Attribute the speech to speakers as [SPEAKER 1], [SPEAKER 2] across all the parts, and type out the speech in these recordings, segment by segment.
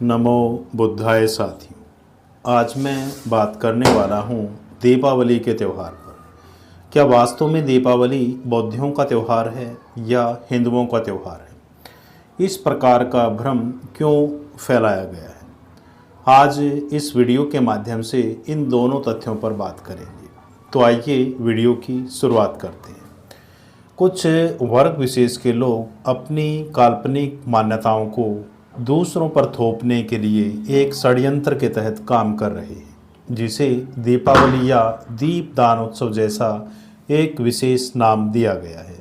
[SPEAKER 1] नमो बुद्धाय साथियों। आज मैं बात करने वाला हूँ दीपावली के त्यौहार पर। क्या वास्तव में दीपावली बौद्धों का त्यौहार है या हिंदुओं का त्यौहार है? इस प्रकार का भ्रम क्यों फैलाया गया है? आज इस वीडियो के माध्यम से इन दोनों तथ्यों पर बात करेंगे। तो आइए वीडियो की शुरुआत करते हैं। कुछ वर्ग विशेष के लोग अपनी काल्पनिक मान्यताओं को दूसरों पर थोपने के लिए एक षड्यंत्र के तहत काम कर रहे हैं, जिसे दीपावली या दीपदान उत्सव जैसा एक विशेष नाम दिया गया है।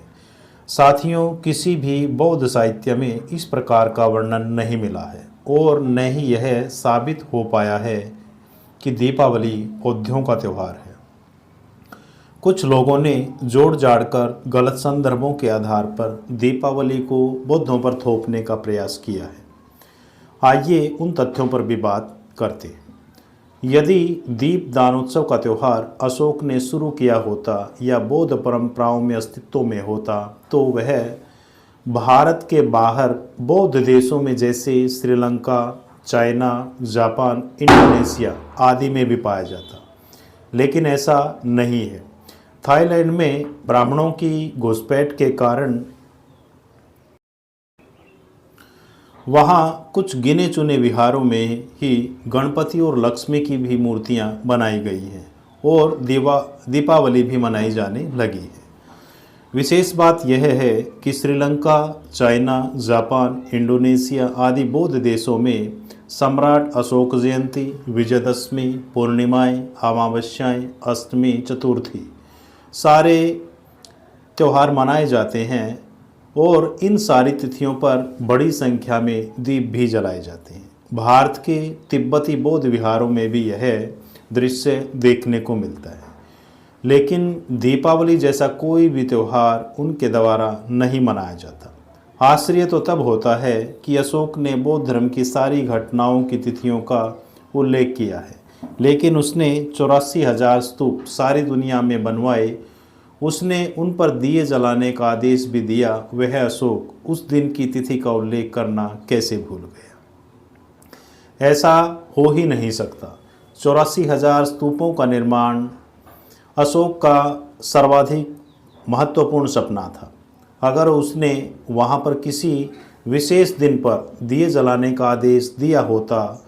[SPEAKER 1] साथियों, किसी भी बौद्ध साहित्य में इस प्रकार का वर्णन नहीं मिला है और न ही यह साबित हो पाया है कि दीपावली बौद्धों का त्यौहार है। कुछ लोगों ने जोड़ जाड़कर गलत संदर्भों के आधार पर दीपावली को बौद्धों पर थोपने का प्रयास किया है। आइए उन तथ्यों पर भी बात करते हैं। यदि दीपदानोत्सव का त्यौहार अशोक ने शुरू किया होता या बौद्ध परंपराओं में अस्तित्व में होता, तो वह भारत के बाहर बौद्ध देशों में जैसे श्रीलंका, चाइना, जापान, इंडोनेशिया आदि में भी पाया जाता। लेकिन ऐसा नहीं है। थाईलैंड में ब्राह्मणों की घुसपैठ के कारण वहाँ कुछ गिने चुने विहारों में ही गणपति और लक्ष्मी की भी मूर्तियाँ बनाई गई हैं और दीपावली भी मनाई जाने लगी है। विशेष बात यह है कि श्रीलंका, चाइना, जापान, इंडोनेशिया आदि बौद्ध देशों में सम्राट अशोक जयंती, विजयदशमी, पूर्णिमाएँ, अमावस्याएँ, अष्टमी, चतुर्थी सारे त्यौहार मनाए जाते हैं और इन सारी तिथियों पर बड़ी संख्या में दीप भी जलाए जाते हैं। भारत के तिब्बती बौद्ध विहारों में भी यह दृश्य देखने को मिलता है। लेकिन दीपावली जैसा कोई भी त्यौहार उनके द्वारा नहीं मनाया जाता। आश्चर्य तो तब होता है कि अशोक ने बौद्ध धर्म की सारी घटनाओं की तिथियों का उल्लेख किया है, लेकिन उसने 84,000 स्तूप सारी दुनिया में बनवाए। उसने उन पर दिए जलाने का आदेश भी दिया। वह अशोक उस दिन की तिथि का उल्लेख करना कैसे भूल गया? ऐसा हो ही नहीं सकता। 84,000 स्तूपों का निर्माण अशोक का सर्वाधिक महत्वपूर्ण सपना था। अगर उसने वहाँ पर किसी विशेष दिन पर दिए जलाने का आदेश दिया होता,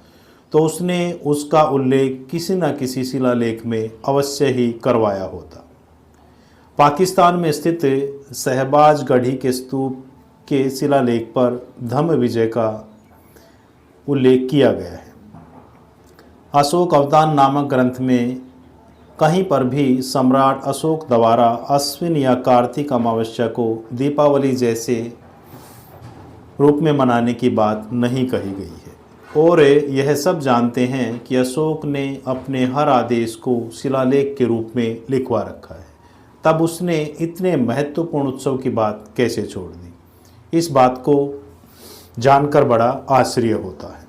[SPEAKER 1] तो उसने उसका उल्लेख किसी न किसी शिलालेख में अवश्य ही करवाया होता। पाकिस्तान में स्थित शहबाज गढ़ी के स्तूप के शिलालेख पर धम्म विजय का उल्लेख किया गया है। अशोक अवदान नामक ग्रंथ में कहीं पर भी सम्राट अशोक द्वारा अश्विन या कार्तिक अमावस्या को दीपावली जैसे रूप में मनाने की बात नहीं कही गई है। और यह सब जानते हैं कि अशोक ने अपने हर आदेश को शिलालेख के रूप में लिखवा रखा है। तब उसने इतने महत्वपूर्ण उत्सव की बात कैसे छोड़ दी? इस बात को जानकर बड़ा आश्चर्य होता है।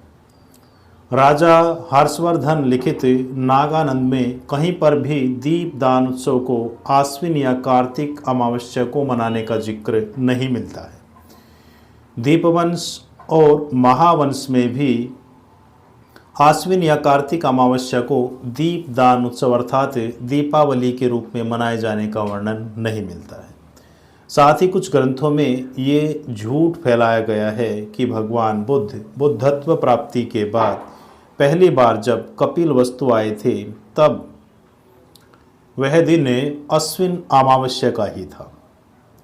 [SPEAKER 1] राजा हर्षवर्धन लिखित नागानंद में कहीं पर भी दीपदान उत्सव को आश्विन या कार्तिक अमावस्या को मनाने का जिक्र नहीं मिलता है। दीपवंश और महावंश में भी आश्विन या कार्तिक अमावस्या को दीपदान उत्सव अर्थात दीपावली के रूप में मनाए जाने का वर्णन नहीं मिलता है। साथ ही कुछ ग्रंथों में ये झूठ फैलाया गया है कि भगवान बुद्ध बुद्धत्व प्राप्ति के बाद पहली बार जब कपिल वस्तु आए थे, तब वह दिन अश्विन अमावस्या का ही था,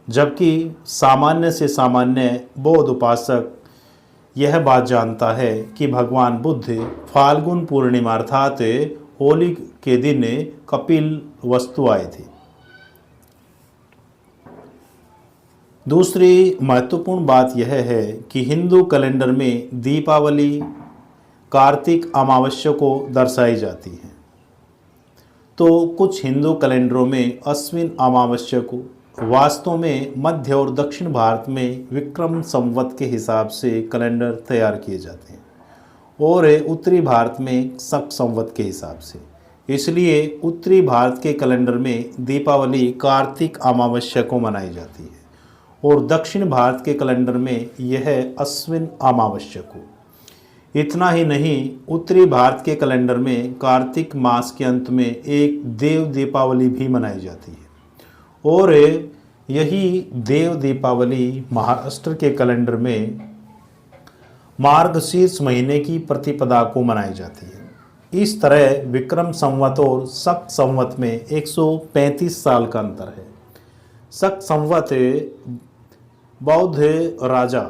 [SPEAKER 1] जबकि सामान्य से सामान्य बौद्ध उपासक यह बात जानता है कि भगवान बुद्ध फाल्गुन पूर्णिमा अर्थात होली के दिन कपिल वस्तु आए थे। दूसरी महत्वपूर्ण बात यह है कि हिंदू कैलेंडर में दीपावली कार्तिक अमावस्या को दर्शाई जाती है, तो कुछ हिंदू कैलेंडरों में अश्विन अमावस्या को वास्तव में मध्य और दक्षिण भारत में विक्रम संवत के हिसाब से कैलेंडर तैयार किए जाते हैं और उत्तरी भारत में शक संवत के हिसाब से। इसलिए उत्तरी भारत के कैलेंडर में दीपावली कार्तिक अमावस्या को मनाई जाती है और दक्षिण भारत के कैलेंडर में यह अश्विन अमावस्या को। इतना ही नहीं, उत्तरी भारत के कैलेंडर में कार्तिक मास के अंत में एक देव दीपावली भी मनाई जाती है और यही देव दीपावली महाराष्ट्र के कैलेंडर में मार्गशीर्ष महीने की प्रतिपदा को मनाई जाती है। इस तरह विक्रम संवत और शक संवत में 135 साल का अंतर है। शक संवत बौद्ध राजा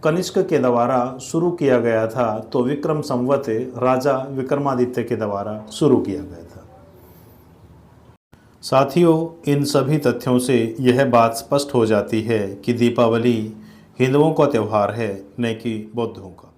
[SPEAKER 1] कनिष्क के द्वारा शुरू किया गया था, तो विक्रम संवत राजा विक्रमादित्य के द्वारा शुरू किया गया था। साथियों, इन सभी तथ्यों से यह बात स्पष्ट हो जाती है कि दीपावली हिंदुओं का त्यौहार है, न कि बौद्धों का।